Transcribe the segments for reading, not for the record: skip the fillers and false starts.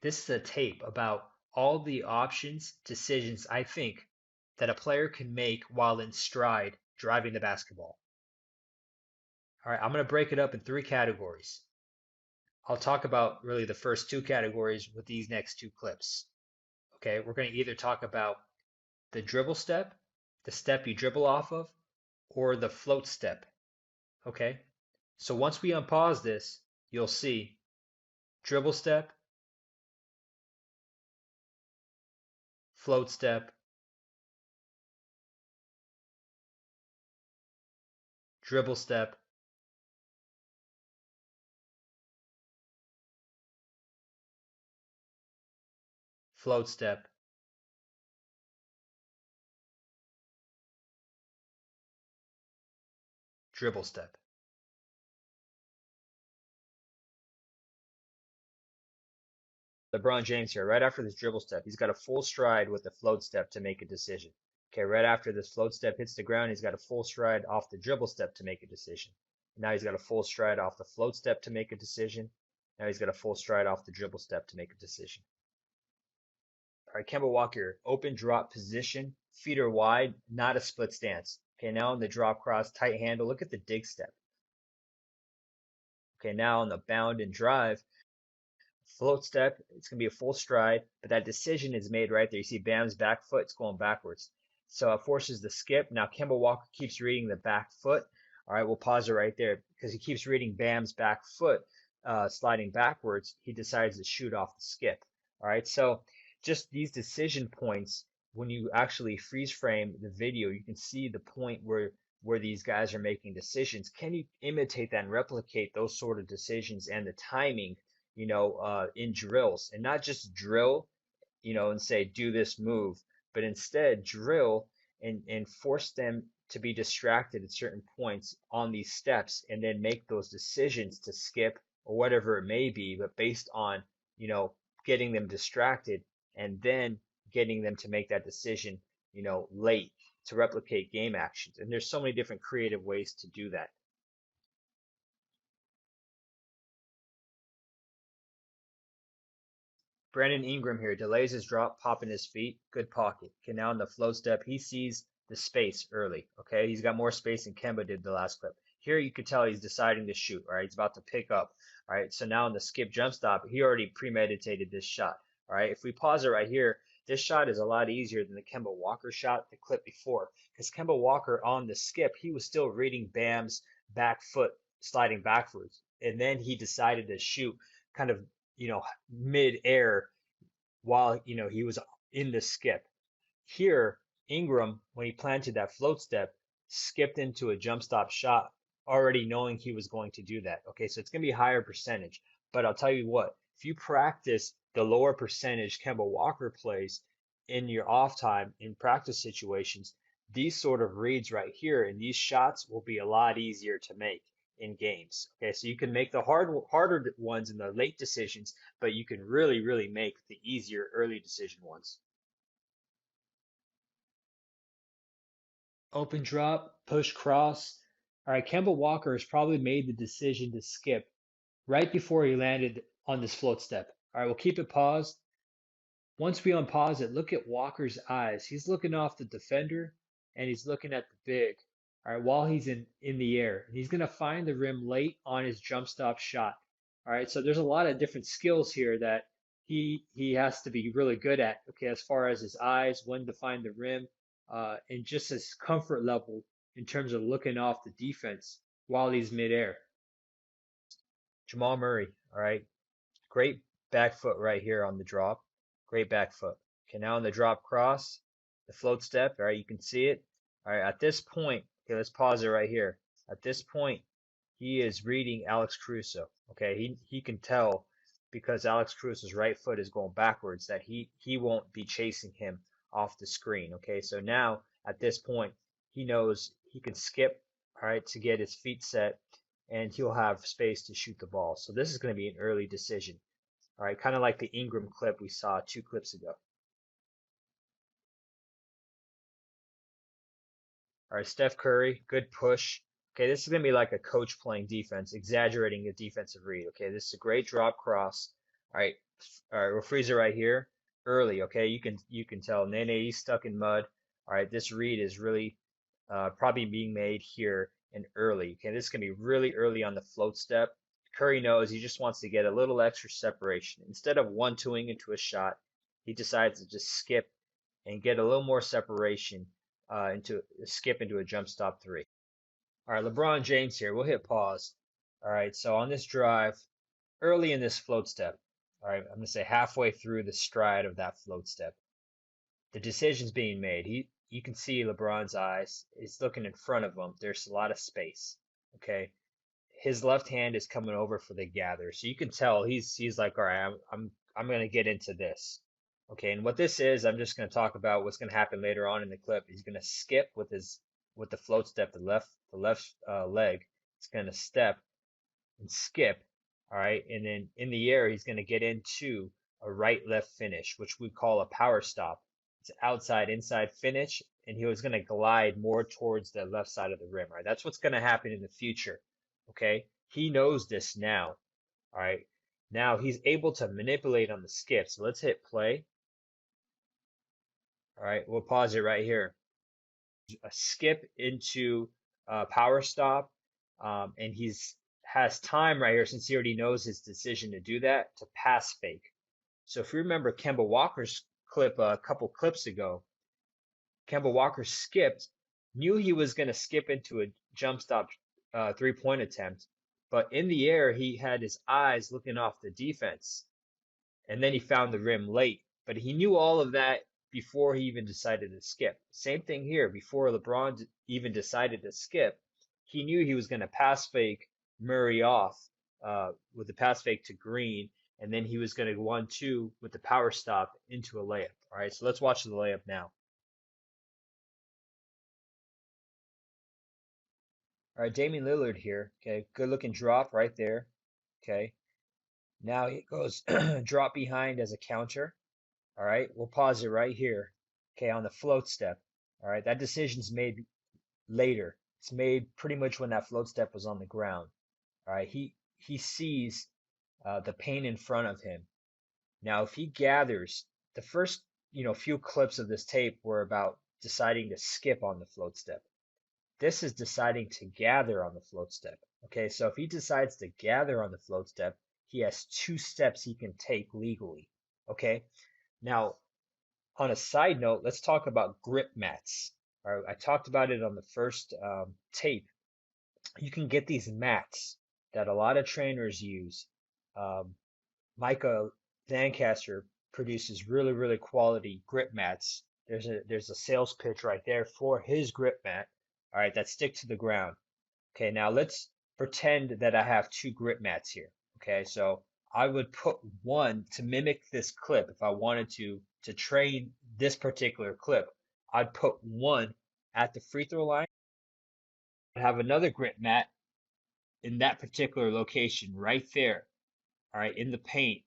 This is a tape about all the options, decisions I think that a player can make while in stride driving the basketball. All right, I'm going to break it up in 3 categories. I'll talk about really the first 2 categories with these next 2 clips. Okay, we're going to either talk about the dribble step, the step you dribble off of, or the float step. Okay, so once we unpause this, you'll see dribble step, float step, dribble step, float step, dribble step. LeBron James here, right after this dribble step, he's got a full stride with the float step to make a decision. Okay, right after this float step hits the ground, he's got a full stride off the dribble step to make a decision. Now he's got a full stride off the float step to make a decision. Now he's got a full stride off the dribble step to make a decision. All right, Kemba Walker, open drop position, feet are wide, not a split stance. Okay, now on the drop cross, tight handle, look at the dig step. Okay, now on the bound and drive, float step, it's going to be a full stride, but that decision is made right there. You see Bam's back foot, it's going backwards. So it forces the skip. Now Kemba Walker keeps reading the back foot. All right, we'll pause it right there because he keeps reading Bam's back foot sliding backwards. He decides to shoot off the skip. All right, so just these decision points, when you actually freeze frame the video, you can see the point where these guys are making decisions. Can you imitate that and replicate those sort of decisions and the timing, in drills, and not just drill, and say, do this move, but instead drill and force them to be distracted at certain points on these steps and then make those decisions to skip or whatever it may be, but based on, getting them distracted and then getting them to make that decision, late to replicate game actions. And there's so many different creative ways to do that. Brandon Ingram here delays his drop, popping his feet, good pocket. Okay, now in the flow step, he sees the space early. Okay, he's got more space than Kemba did the last clip. Here you could tell he's deciding to shoot. All right, he's about to pick up. All right, so now in the skip jump stop, he already premeditated this shot. All right, if we pause it right here, this shot is a lot easier than the Kemba Walker shot, the clip before, because Kemba Walker on the skip, he was still reading Bam's back foot sliding backwards, and then he decided to shoot kind of mid-air while he was in the skip. Here, Ingram, when he planted that float step, skipped into a jump stop shot, already knowing he was going to do that. Okay, so it's going to be a higher percentage. But I'll tell you what, if you practice the lower percentage Kemba Walker plays in your off time in practice situations, these sort of reads right here and these shots will be a lot easier to make in games. Okay, so you can make the harder ones in the late decisions, but you can really make the easier early decision ones. Open drop, push cross. All right, Kemba Walker has probably made the decision to skip right before he landed on this float step. All right, we'll keep it paused. Once we unpause it, look at Walker's eyes. He's looking off the defender and he's looking at the big. All right, while he's in the air. And he's going to find the rim late on his jump stop shot. All right, so there's a lot of different skills here that he has to be really good at, okay, as far as his eyes, when to find the rim, and just his comfort level in terms of looking off the defense while he's midair. Jamal Murray, all right, great back foot right here on the drop. Great back foot. Okay, now on the drop cross, the float step, all right, you can see it. All right, at this point, okay, let's pause it right here. At this point, he is reading Alex Caruso. Okay, he can tell because Alex Caruso's right foot is going backwards that he won't be chasing him off the screen. Okay, so now at this point, he knows he can skip, all right, to get his feet set, and he'll have space to shoot the ball. So this is going to be an early decision. All right, kind of like the Ingram clip we saw 2 clips ago. All right, Steph Curry, good push. Okay, this is going to be like a coach playing defense, exaggerating a defensive read. Okay, this is a great drop cross. All right, All right, we'll freeze it right here early. Okay, you can tell Nene he's stuck in mud. All right, this read is really probably being made here and early. Okay, this is gonna be really early on the float step. Curry knows he just wants to get a little extra separation. Instead of 1-2ing into a shot, he decides to just skip and get a little more separation into skip into a jump stop three. All right, LeBron James here. We'll hit pause. All right, so on this drive, early in this float step, all right, I'm gonna say halfway through the stride of that float step, the decision's being made. You can see LeBron's eyes. He's looking in front of him. There's a lot of space. Okay, his left hand is coming over for the gather, so you can tell he's like, all right, I'm gonna get into this. Okay, and what this is, I'm just gonna talk about what's gonna happen later on in the clip. He's gonna skip with the float step, the left leg. He's gonna step and skip. All right, and then in the air, he's gonna get into a right-left finish, which we call a power stop. It's outside inside finish, and he was going to glide more towards the left side of the rim. Right, that's what's going to happen in the future. Okay, he knows this now. All right, now he's able to manipulate on the skip. So let's hit play. All right, we'll pause it right here. A skip into power stop, and has time right here since he already knows his decision to do that to pass fake. So if you remember Kemba Walker's clip a couple clips ago, Kemba Walker skipped, knew he was going to skip into a jump stop 3-point attempt, but in the air, he had his eyes looking off the defense. And then he found the rim late, but he knew all of that before he even decided to skip. Same thing here, before LeBron even decided to skip, he knew he was going to pass fake Murray off with the pass fake to Green, and then he was going to 1-2 with the power stop into a layup. All right, so let's watch the layup now. All right, Damian Lillard here. Okay, good looking drop right there. Okay, now he goes drop behind as a counter. All right, we'll pause it right here. Okay, on the float step. All right, that decision's made later. It's made pretty much when that float step was on the ground. All right, he sees the paint in front of him. Now, if he gathers, the first few clips of this tape were about deciding to skip on the float step. This is deciding to gather on the float step. Okay, so if he decides to gather on the float step, he has 2 steps he can take legally. Okay, now on a side note, let's talk about grip mats. All right, I talked about it on the first tape. You can get these mats that a lot of trainers use. Micah Lancaster produces really, really quality grip mats. There's a sales pitch right there for his grip mat. All right, that stick to the ground. Okay, now let's pretend that I have 2 grip mats here. Okay, so I would put one to mimic this clip. If I wanted to train this particular clip, I'd put one at the free throw line. I'd have another grip mat in that particular location right there. All right, in the paint.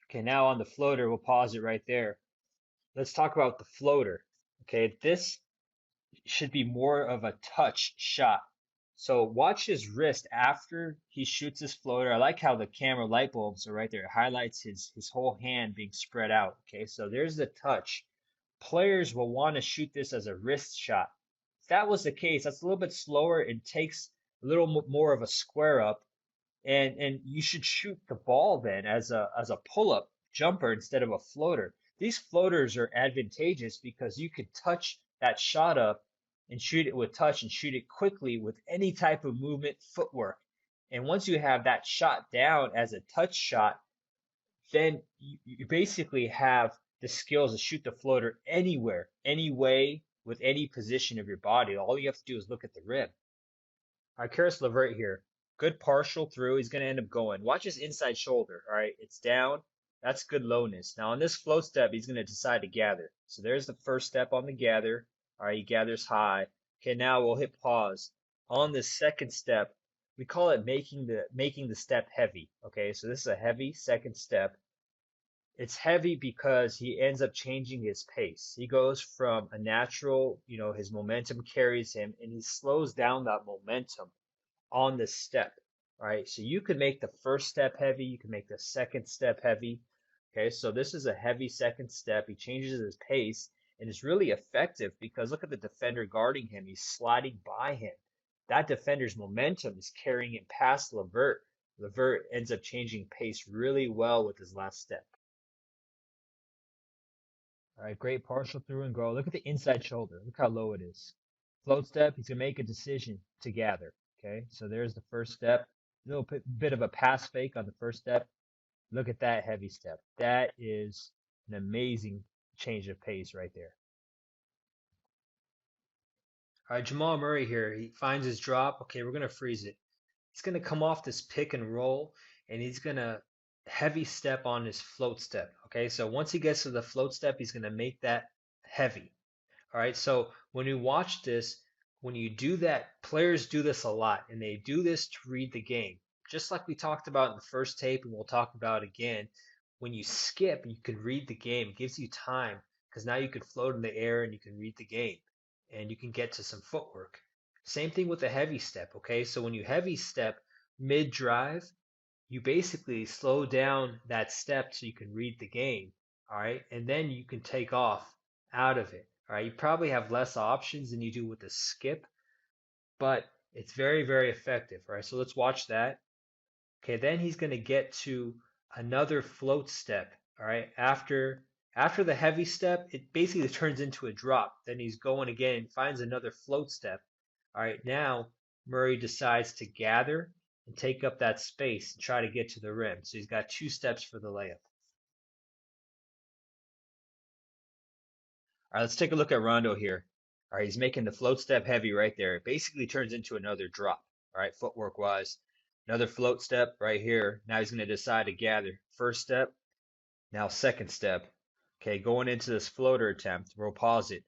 Okay, now on the floater, we'll pause it right there. Let's talk about the floater. Okay, this should be more of a touch shot. So watch his wrist after he shoots his floater. I like how the camera light bulbs are right there. It highlights his whole hand being spread out. Okay, so there's the touch. Players will want to shoot this as a wrist shot. If that was the case, that's a little bit slower and takes a little more of a square up. And you should shoot the ball then as a pull-up jumper instead of a floater. These floaters are advantageous because you could touch that shot up and shoot it with touch and shoot it quickly with any type of movement, footwork. And once you have that shot down as a touch shot, then you basically have the skills to shoot the floater anywhere, any way, with any position of your body. All you have to do is look at the rim. All right, Karis LeVert here. Good partial through. He's going to end up going. Watch his inside shoulder. All right, it's down. That's good lowness. Now on this float step, he's going to decide to gather. So there's the first step on the gather. All right, he gathers high. Okay, now we'll hit pause. On the second step, we call it making the step heavy. Okay, so this is a heavy second step. It's heavy because he ends up changing his pace. He goes from a natural, his momentum carries him, and he slows down that momentum on the step. All right, so you can make the first step heavy, you can make the second step heavy. Okay, so this is a heavy second step. He changes his pace and it's really effective because look at the defender guarding him. He's sliding by him. That defender's momentum is carrying him past LeVert. LeVert ends up changing pace really well with his last step. All right, great partial through and go. Look at the inside shoulder. Look how low it is. Float step, he's going to make a decision to gather. Okay, so there's the first step. A little bit of a pass fake on the first step. Look at that heavy step. That is an amazing change of pace right there. All right, Jamal Murray here. He finds his drop. Okay, we're going to freeze it. He's going to come off this pick and roll, and he's going to heavy step on his float step. Okay, so once he gets to the float step, he's going to make that heavy. All right, so when you watch this, when you do that, players do this a lot, and they do this to read the game. Just like we talked about in the first tape, and we'll talk about again, when you skip, you can read the game. It gives you time because now you can float in the air and you can read the game and you can get to some footwork. Same thing with the heavy step, okay? So when you heavy step mid drive, you basically slow down that step so you can read the game, all right? And then you can take off out of it, all right? You probably have less options than you do with the skip, but it's very, very effective, all right? So let's watch that. Okay, then he's going to get to another float step, all right? After the heavy step, it basically turns into a drop. Then he's going again, finds another float step. All right, now Murray decides to gather and take up that space and try to get to the rim. So he's got 2 steps for the layup. All right, let's take a look at Rondo here. All right, he's making the float step heavy right there. It basically turns into another drop, all right, footwork wise. Another float step right here. Now he's going to decide to gather. First step, now second step. Okay, going into this floater attempt, we'll pause it.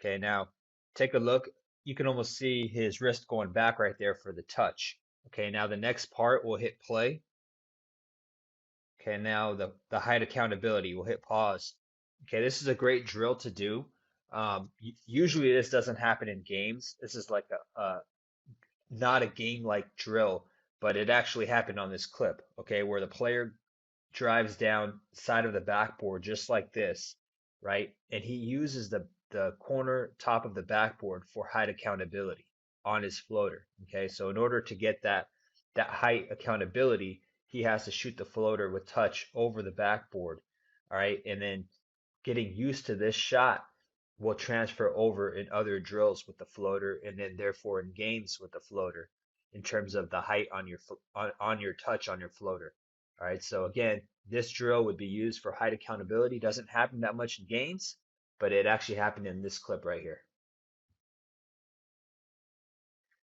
Okay, now take a look. You can almost see his wrist going back right there for the touch. Okay, now the next part will hit play. Okay, now the height accountability, we'll hit pause. Okay, this is a great drill to do. Usually this doesn't happen in games. This is like a not a game-like drill, but it actually happened on this clip, okay, where the player drives down side of the backboard just like this, right? And he uses the corner top of the backboard for height accountability on his floater. Okay, so in order to get that height accountability, he has to shoot the floater with touch over the backboard. All right, and then getting used to this shot will transfer over in other drills with the floater, and then therefore in games with the floater, in terms of the height on your touch on your floater. All right, so again, this drill would be used for height accountability. Doesn't happen that much in games, but it actually happened in this clip right here.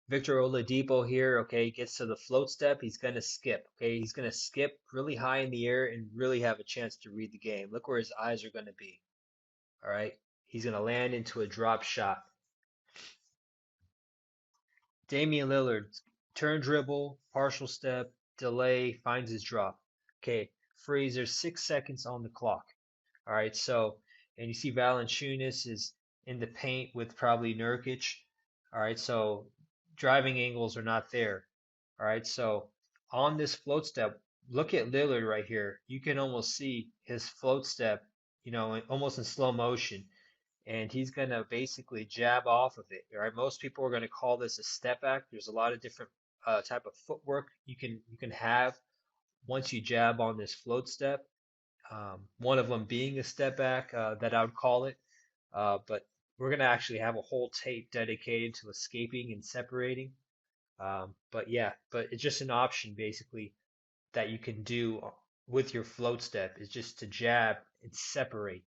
Victor Oladipo here, okay, gets to the float step. He's going to skip, okay? He's going to skip really high in the air and really have a chance to read the game. Look where his eyes are going to be, all right? He's going to land into a drop shot. Damian Lillard, turn dribble, partial step, delay, finds his drop. Okay, freeze, there's 6 seconds on the clock. All right, so, and you see Valanciunas is in the paint with probably Nurkic. All right, so driving angles are not there. All right, so on this float step, look at Lillard right here. You can almost see his float step, almost in slow motion. And he's going to basically jab off of it. Right? Most people are going to call this a step back. There's a lot of different type of footwork you can have once you jab on this float step. One of them being a step back that I would call it. But we're going to actually have a whole tape dedicated to escaping and separating. But it's just an option basically that you can do with your float step is just to jab and separate.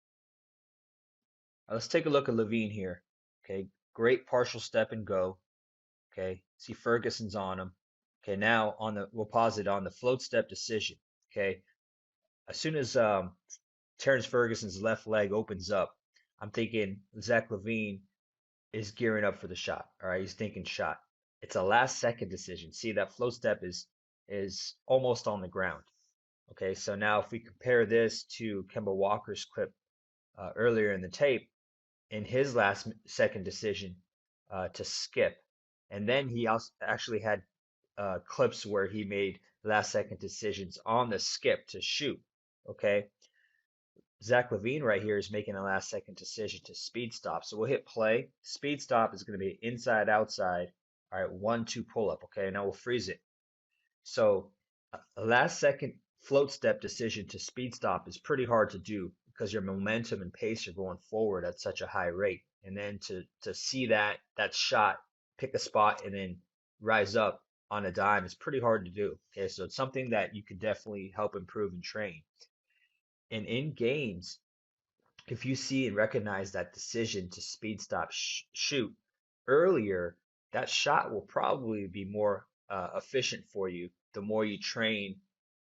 Let's take a look at Levine here. Okay, great partial step and go. Okay, see Ferguson's on him. Okay, now we'll pause it on the float step decision. Okay, as soon as Terrence Ferguson's left leg opens up, I'm thinking Zach LaVine is gearing up for the shot. All right, he's thinking shot. It's a last second decision. See, that float step is almost on the ground. Okay, so now if we compare this to Kemba Walker's clip earlier in the tape, in his last second decision to skip, and then he also actually had clips where he made last second decisions on the skip to shoot. Okay. Zach LaVine right here is making a last second decision to speed stop. So we'll hit play. Speed stop is going to be inside, outside. All right, 1-2 pull up. Okay, now we'll freeze it. So a last second float step decision to speed stop is pretty hard to do because your momentum and pace are going forward at such a high rate. And then to see that shot, pick a spot and then rise up on a dime is pretty hard to do. Okay, so it's something that you can definitely help improve and train. And in games, if you see and recognize that decision to speed stop shoot earlier, that shot will probably be more efficient for you the more you train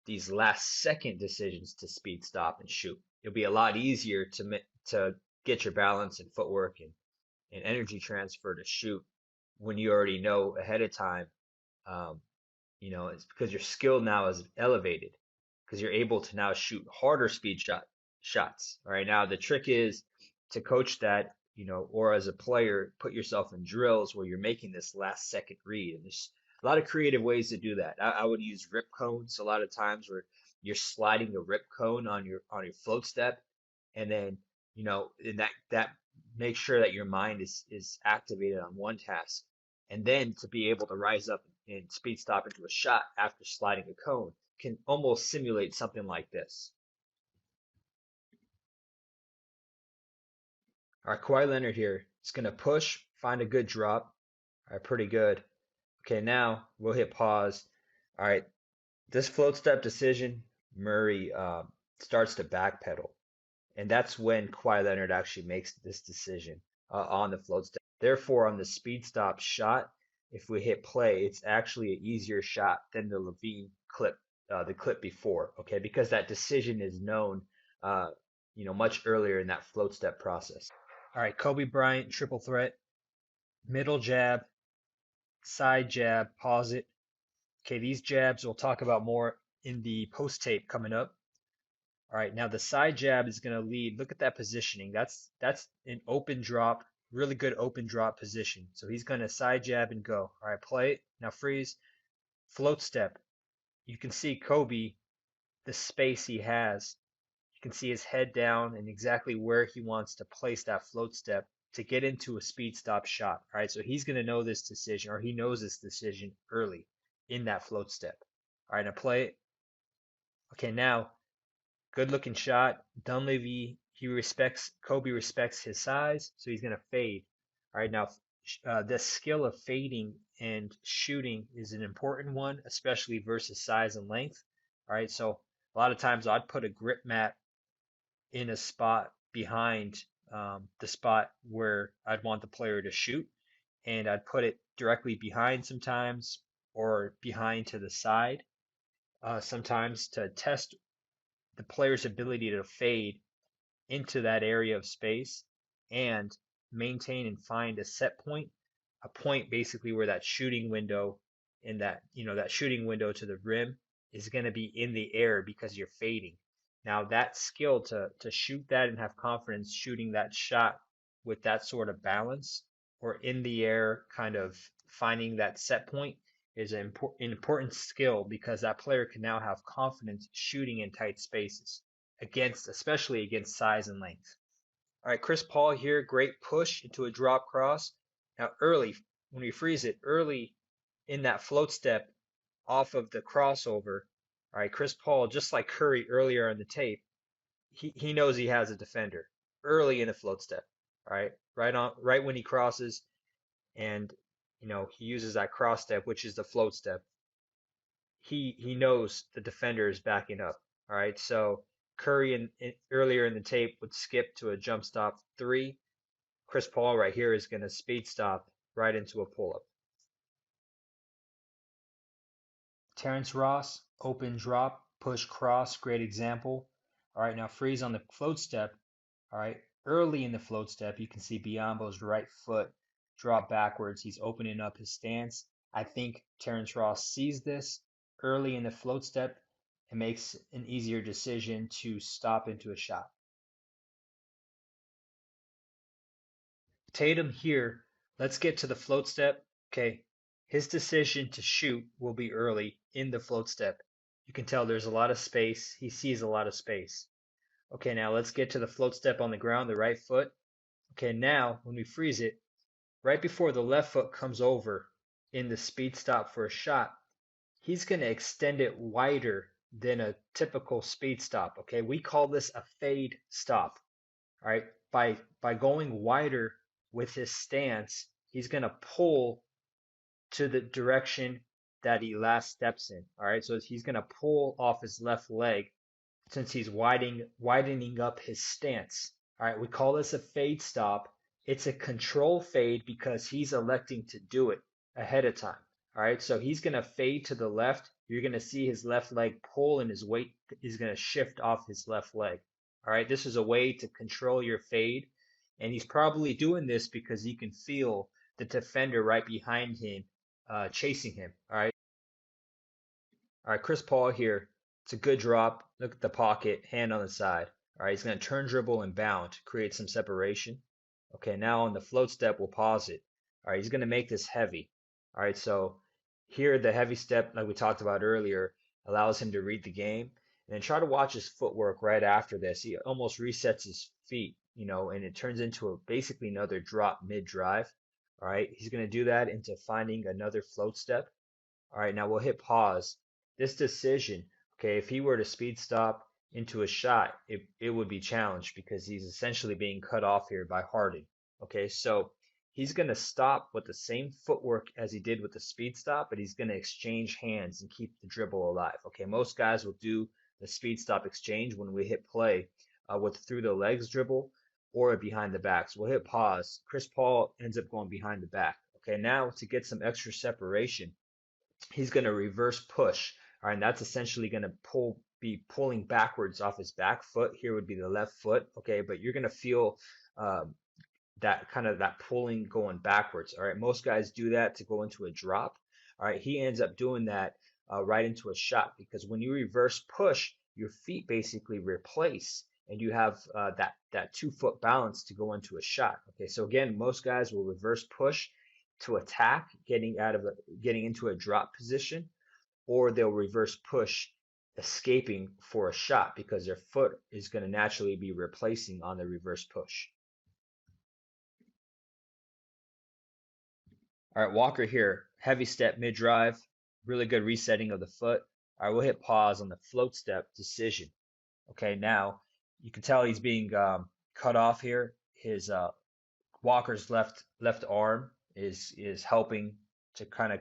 these last second decisions to speed stop and shoot. It'll be a lot easier to get your balance and footwork and energy transfer to shoot when you already know ahead of time. Um, it's because your skill now is elevated because you're able to now shoot harder shots. All right. Now the trick is to coach that, or as a player, put yourself in drills where you're making this last second read. And there's a lot of creative ways to do that. I would use rip cones a lot of times where you're sliding the rip cone on your float step, and then and that makes sure that your mind is activated on one task, and then to be able to rise up and speed stop into a shot after sliding a cone can almost simulate something like this. All right, Kawhi Leonard here is going to push, find a good drop. All right, pretty good. Okay, now we'll hit pause. All right, this float step decision, Murray starts to backpedal. And that's when Kawhi Leonard actually makes this decision on the float step. Therefore, on the speed stop shot, if we hit play, it's actually an easier shot than the LaVine clip, the clip before, okay? Because that decision is known, much earlier in that float step process. All right, Kobe Bryant, triple threat, middle jab, side jab, pause it. Okay, these jabs we'll talk about more in the post tape coming up. All right, now the side jab is going to lead. Look at that positioning. That's an open drop, really good open drop position. So he's going to side jab and go. All right, play it. Now freeze. Float step. You can see Kobe, the space he has. You can see his head down and exactly where he wants to place that float step to get into a speed stop shot. All right, so he's going to know this decision, or he knows this decision early in that float step. All right, now play it. Okay, now good looking shot. Dunleavy, Kobe respects his size, so he's going to fade. All right, now the skill of fading and shooting is an important one, especially versus size and length. All right, so a lot of times I'd put a grip mat in a spot behind the spot where I'd want the player to shoot, and I'd put it directly behind sometimes or behind to the side sometimes to test the player's ability to fade into that area of space and maintain and find a set point, a point basically where that shooting window in that shooting window to the rim is going to be in the air because you're fading. Now that skill to shoot that and have confidence shooting that shot with that sort of balance or in the air kind of finding that set point is an important skill because that player can now have confidence shooting in tight spaces especially against size and length. All right, Chris Paul here, great push into a drop cross. Now early, when we freeze it, early in that float step off of the crossover, all right, Chris Paul, just like Curry earlier in the tape, he knows he has a defender early in the float step. All right, right when he crosses, and he uses that cross step, which is the float step. He knows the defender is backing up. All right, so Curry earlier in the tape would skip to a jump stop three. Chris Paul right here is going to speed stop right into a pull up. Terrence Ross, open drop, push cross, great example. All right, now freeze on the float step. All right, early in the float step, you can see Biyombo's right foot drop backwards. He's opening up his stance. I think Terrence Ross sees this early in the float step and makes an easier decision to stop into a shot. Tatum here, let's get to the float step. Okay, His decision to shoot will be early in the float step. You can tell there's a lot of space. He sees a lot of space. Okay, now let's get to the float step on the ground, the right foot. Okay, now when we freeze it, right before the left foot comes over in the speed stop for a shot, he's going to extend it wider than a typical speed stop. Okay, we call this a fade stop. All right, by going wider with his stance, he's going to pull to the direction that he last steps in. All right, so he's going to pull off his left leg since he's widening up his stance. All right, we call this a fade stop. It's a control fade because he's electing to do it ahead of time. All right, so he's going to fade to the left. You're going to see his left leg pull and his weight is going to shift off his left leg. All right, this is a way to control your fade. And he's probably doing this because he can feel the defender right behind him chasing him. All right, Chris Paul here. It's a good drop. Look at the pocket, hand on the side. All right, he's going to turn, dribble, and bound, create some separation. Okay, now on the float step, we'll pause it. All right, he's going to make this heavy. All right, so here the heavy step, like we talked about earlier, allows him to read the game. And then try to watch his footwork right after this. He almost resets his feet, and it turns into basically another drop mid-drive. All right, he's going to do that into finding another float step. All right, now we'll hit pause. This decision, okay, if he were to speed stop into a shot, it would be challenged because he's essentially being cut off here by Harden. Okay, so he's going to stop with the same footwork as he did with the speed stop, but he's going to exchange hands and keep the dribble alive. Okay, most guys will do the speed stop exchange when we hit play with through the legs dribble or behind the back. So we'll hit pause. Chris Paul ends up going behind the back. Okay, now to get some extra separation, he's going to reverse push. All right, and that's essentially going to be pulling backwards off his back foot. Here would be the left foot. Okay, but you're going to feel that pulling going backwards. All right, most guys do that to go into a drop. All right, he ends up doing that right into a shot because when you reverse push, your feet basically replace and you have that 2-foot balance to go into a shot. Okay, so again, most guys will reverse push to attack, getting into a drop position, or they'll reverse push, escaping for a shot because their foot is going to naturally be replacing on the reverse push. All right, Walker here, heavy step mid drive, really good resetting of the foot. All right, we'll hit pause on the float step decision. Okay, now you can tell he's being cut off here. His Walker's left arm is helping to kind of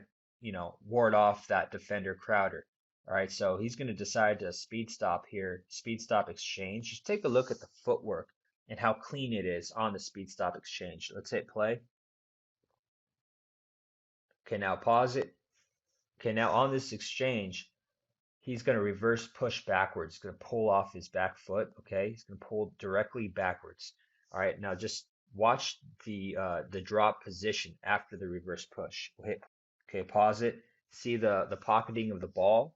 ward off that defender Crowder. All right, so he's going to decide to speed stop here, speed stop exchange. Just take a look at the footwork and how clean it is on the speed stop exchange. Let's hit play. Okay, now pause it. Okay, now on this exchange, he's going to reverse push backwards. He's going to pull off his back foot. Okay, he's going to pull directly backwards. All right, now just watch the drop position after the reverse push. We'll hit. Okay, pause it. See the pocketing of the ball.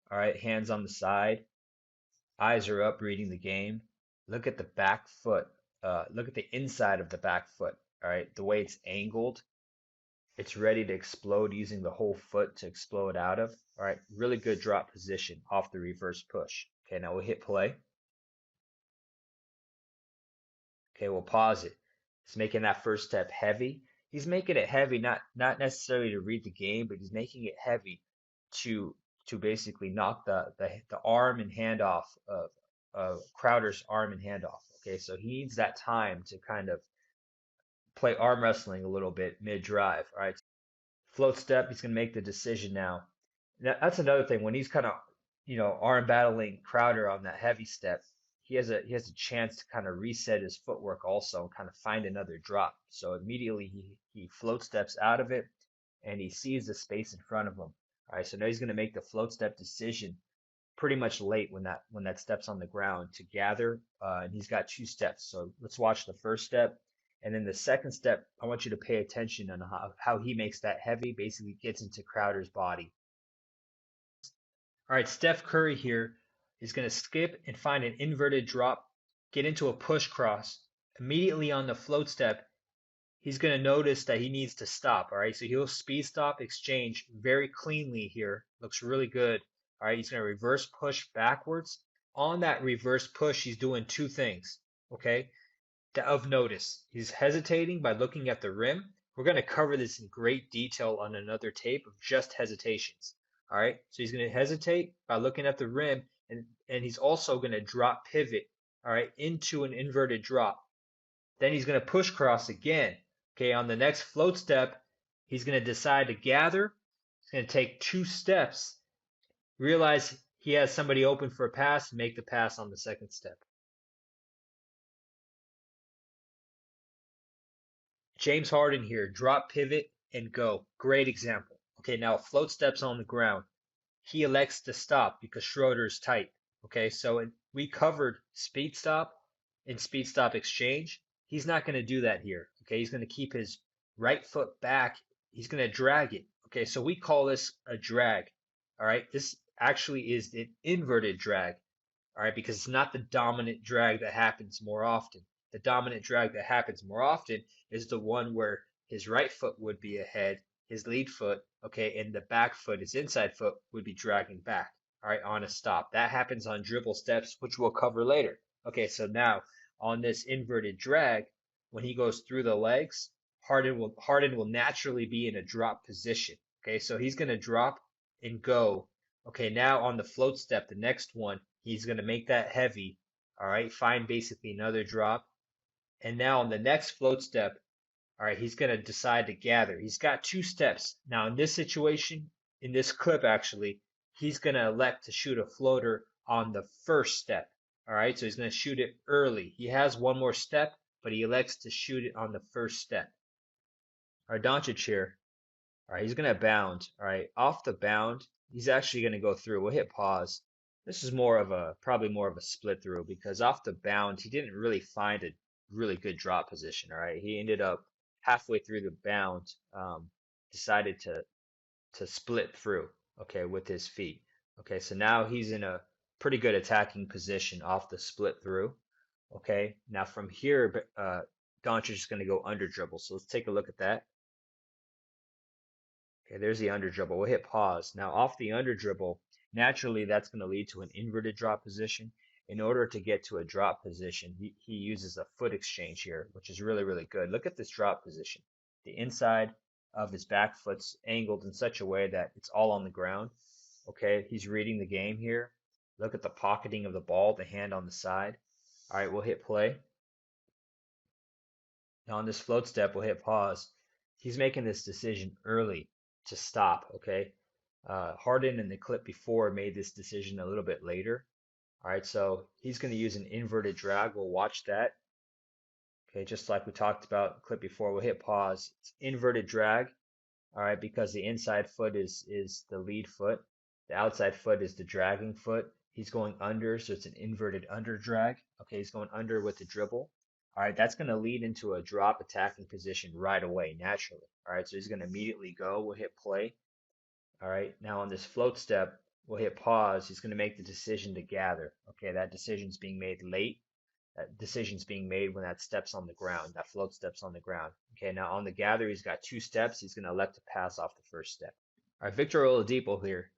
All right, hands on the side. Eyes are up, reading the game. Look at the back foot. Look at the inside of the back foot. All right, the way it's angled. It's ready to explode using the whole foot to explode out of. All right, really good drop position off the reverse push. Okay, now we'll hit play. Okay, we'll pause it. He's making that first step heavy. He's making it heavy, not necessarily to read the game, but he's making it heavy to basically knock the arm and hand off of Crowder's arm and hand off. Okay, so he needs that time to kind of play arm wrestling a little bit mid-drive. All right, float step, he's going to make the decision now. That's another thing. When he's kind of, arm battling Crowder on that heavy step, he has a chance to kind of reset his footwork also and kind of find another drop. So immediately he float steps out of it and he sees the space in front of him. All right, so now he's going to make the float step decision pretty much late when that step's on the ground to gather. And he's got 2 steps. So let's watch the first step. And then the second step, I want you to pay attention on how he makes that heavy, basically gets into Crowder's body. All right, Steph Curry here is going to skip and find an inverted drop, get into a push cross. Immediately on the float step, he's going to notice that he needs to stop. All right, so he'll speed stop exchange very cleanly here. Looks really good. All right, he's going to reverse push backwards. On that reverse push, he's doing two things. Okay, of notice. He's hesitating by looking at the rim. We're going to cover this in great detail on another tape of just hesitations. All right, so he's going to hesitate by looking at the rim, and he's also going to drop pivot, all right, into an inverted drop. Then he's going to push cross again. Okay, on the next float step, he's going to decide to gather. He's going to take two steps, realize he has somebody open for a pass, and make the pass on the second step. James Harden here, drop pivot and go. Great example. Okay, now float steps on the ground. He elects to stop because Schroeder is tight. Okay, so we covered speed stop and speed stop exchange. He's not going to do that here. Okay, he's going to keep his right foot back. He's going to drag it. Okay, so we call this a drag. All right, this actually is an inverted drag. All right, because it's not the dominant drag that happens more often. The dominant drag that happens more often is the one where his right foot would be ahead, his lead foot, okay, and the back foot, his inside foot, would be dragging back, all right, on a stop. That happens on dribble steps, which we'll cover later. Okay, so now on this inverted drag, when he goes through the legs, Harden will naturally be in a drop position. Okay, so he's going to drop and go. Okay, now on the float step, the next one, he's going to make that heavy. All right, find basically another drop. And now on the next float step, all right, he's going to decide to gather. He's got two steps. Now in this situation, in this clip actually, he's going to elect to shoot a floater on the first step. All right, so he's going to shoot it early. He has one more step, but he elects to shoot it on the first step. All right, Doncic here. All right, he's going to bound. All right, off the bound, he's actually going to go through. We'll hit pause. This is probably more of a split through because off the bound, he didn't really find a really good drop position. All right, he ended up halfway through the bound, decided to split through. Okay, with his feet. Okay, so now he's in a pretty good attacking position off the split through. Okay, now from here, Doncic is going to go under dribble. So let's take a look at that. Okay, there's the under dribble. We'll hit pause. Now off the under dribble, naturally that's going to lead to an inverted drop position. In order to get to a drop position, he uses a foot exchange here, which is really, really good. Look at this drop position. The inside of his back foot's angled in such a way that it's all on the ground. Okay, he's reading the game here. Look at the pocketing of the ball, the hand on the side. All right, we'll hit play. Now on this float step, we'll hit pause. He's making this decision early to stop, okay? Harden in the clip before made this decision a little bit later. All right, so he's going to use an inverted drag. We'll watch that. Okay, just like we talked about clip before, we'll hit pause. It's inverted drag, all right, because the inside foot is the lead foot. The outside foot is the dragging foot. He's going under, so it's an inverted under drag. Okay, he's going under with the dribble. All right, that's going to lead into a drop attacking position right away, naturally. All right, so he's going to immediately go. We'll hit play. All right, now on this float step, we'll hit pause. He's going to make the decision to gather. Okay, that decision's being made late. That decision's being made when that step's on the ground, that float step's on the ground. Okay, now on the gather, he's got two steps. He's going to elect to pass off the first step. All right, Victor Oladipo here.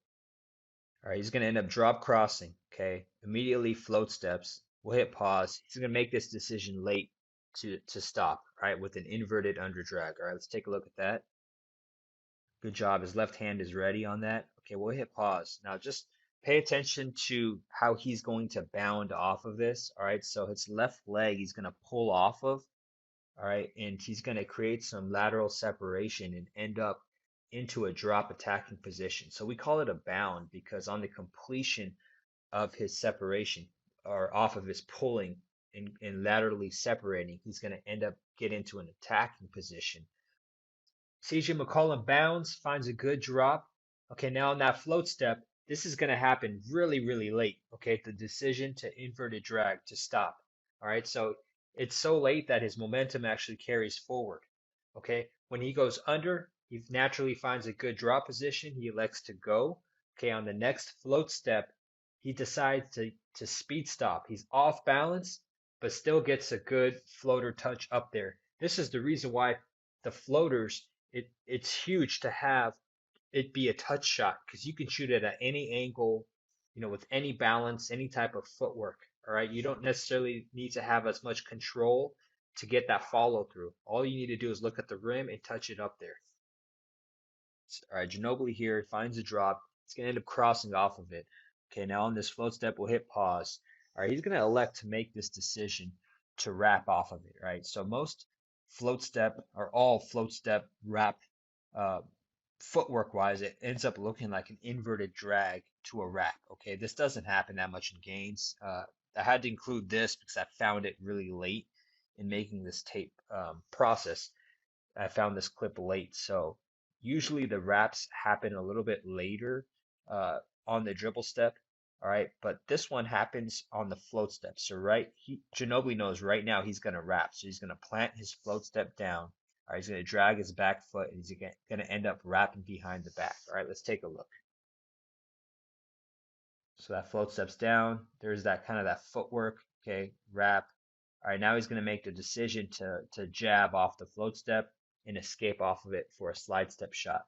All right, he's going to end up drop crossing. Okay, immediately float steps. We'll hit pause. He's going to make this decision late to stop, right, with an inverted under drag. All right, let's take a look at that. Good job. His left hand is ready on that. Okay, we'll hit pause. Now just pay attention to how he's going to bound off of this. All right, so his left leg he's going to pull off of. All right, and he's going to create some lateral separation and end up into a drop attacking position. So we call it a bound because on the completion of his separation or off of his pulling and laterally separating, he's going to end up get into an attacking position. CJ McCollum bounds, finds a good drop. Okay, now on that float step, this is going to happen really, really late. Okay, the decision to inverted drag to stop. All right, so it's so late that his momentum actually carries forward. Okay, when he goes under, he naturally finds a good drop position. He elects to go. Okay, on the next float step, he decides to speed stop. He's off balance, but still gets a good floater touch up there. This is the reason why the floaters, it's huge to have it be a touch shot because you can shoot it at any angle, with any balance, any type of footwork. All right. You don't necessarily need to have as much control to get that follow through. All you need to do is look at the rim and touch it up there. All right. Ginobili here finds a drop. He's going to end up crossing off of it. Okay. Now on this float step, we'll hit pause. All right. He's going to elect to make this decision to wrap off of it. Right. So most float step or all float step wrap uh, footwork wise, it ends up looking like an inverted drag to a wrap. Okay, this doesn't happen that much in gains. I had to include this because I found it really late in making this tape process. I found this clip late, so usually the wraps happen a little bit later on the dribble step. All right, but this one happens on the float step. So Ginobili knows right now he's gonna wrap, so he's gonna plant his float step down. All right, he's gonna drag his back foot, and he's gonna end up wrapping behind the back. All right, let's take a look. So that float steps down. There's that kind of that footwork. Okay, wrap. All right, now he's gonna make the decision to jab off the float step and escape off of it for a slide step shot.